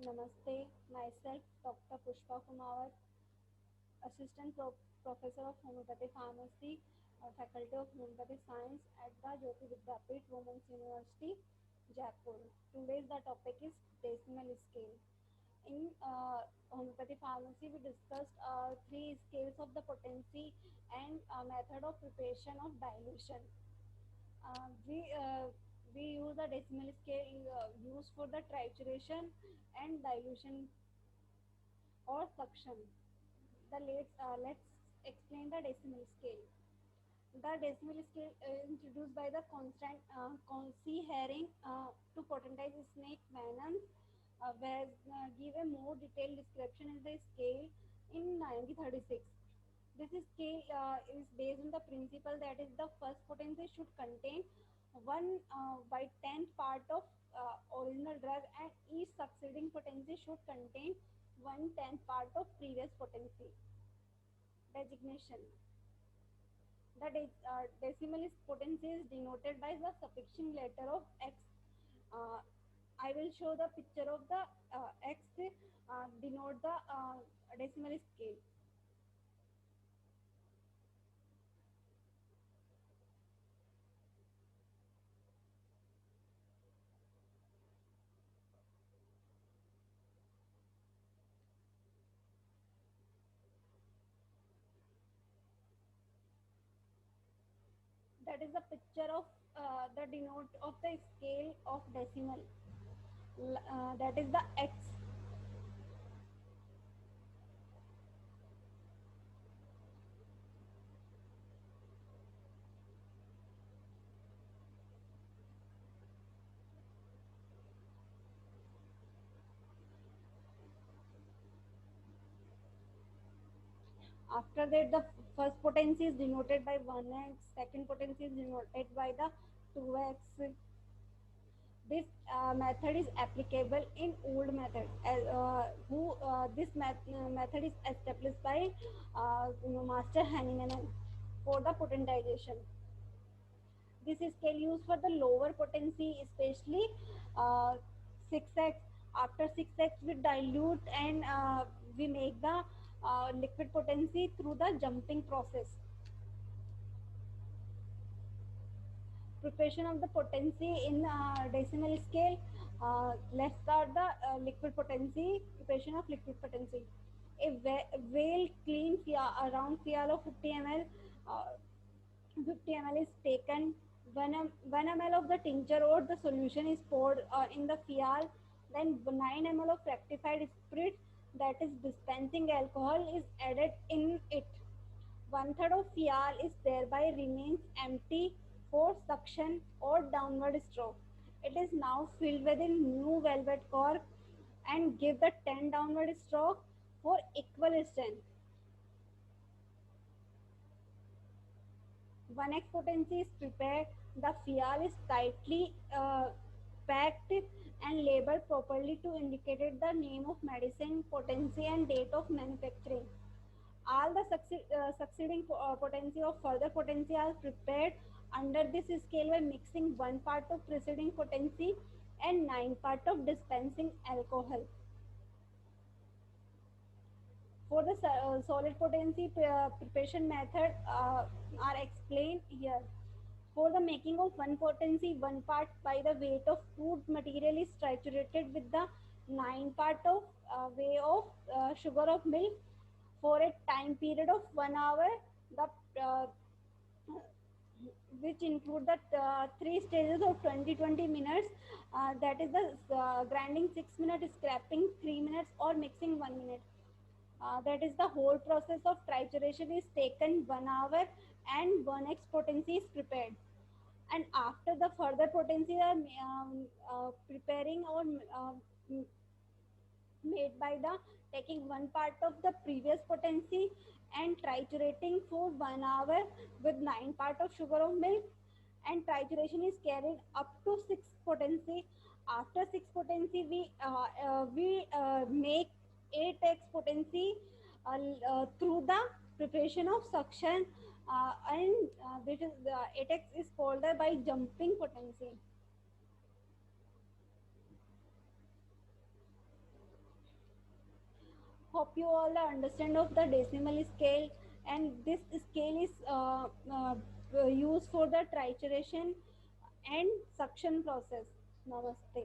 Namaste, myself Dr. Pushpa Kumawat, Professor of Homeopathy Pharmacy, Faculty of Homeopathy Science at the Jyoti Vidyapeeth Women's University, Jaipur. Today's the topic is decimal scale. In homeopathy pharmacy, we discussed three scales of the potency and method of preparation of dilution. Uh, we uh, we use the decimal scale used for the trituration and dilution or suction. Let's explain the decimal scale. The decimal scale introduced by the constant Concy Herring to potentize snake venom, where give a more detailed description of the scale in 1936. This scale is based on the principle that is the first potency should contain 1 by 10th part of original drug, and each succeeding potency should contain 1/10 part of previous potency. Designation. The decimal potency is denoted by the suffixing letter of X. Uh, I will show the picture of the X denote the decimal scale. That is the picture of the denote of the scale of decimal. That is the X. After that, the first potency is denoted by 1x, second potency is denoted by the 2x. This method is applicable in old method. Method is established by Master Hahnemann for the potentization. This scale used for the lower potency, especially uh, 6x. After 6x, we dilute and we make the liquid potency through the jumping process. Preparation of the potency in decimal scale. Let's start the liquid potency. Preparation of liquid potency. A well clean around fial of 50 ml. Uh, 50 ml is taken. 1 ml of the tincture or the solution is poured in the fial. Then 9 ml of rectified spirit, that is dispensing alcohol, is added in it. One third of fial is thereby remains empty for suction or downward stroke. It is now filled with a new velvet cork and give the 10 downward stroke for equal strength. 1x potency is prepared. The fial is tightly packed and labeled properly to indicate the name of medicine, potency, and date of manufacturing. All the succeeding potency of further potency are prepared under this scale by mixing 1 part of preceding potency and 9 part of dispensing alcohol. For the solid potency preparation method are explained here. For the making of one potency, 1 part by the weight of crude material is triturated with the 9 part of weight of sugar of milk for a time period of 1 hour. The which include the three stages of 20-20 minutes. That is the grinding 6 minutes, scraping 3 minutes, or mixing 1 minute. That is the whole process of trituration is taken 1 hour and 1x potency is prepared. And after the further potency are preparing or made by the taking 1 part of the previous potency and triturating for 1 hour with 9 part of sugar of milk, and trituration is carried up to 6 potency. After 6 potency, we make 8x potency through the preparation of suction, and this is 8x is called by jumping potency. hope you all understand of the decimal scale, and this scale is used for the trituration and suction process. Namaste.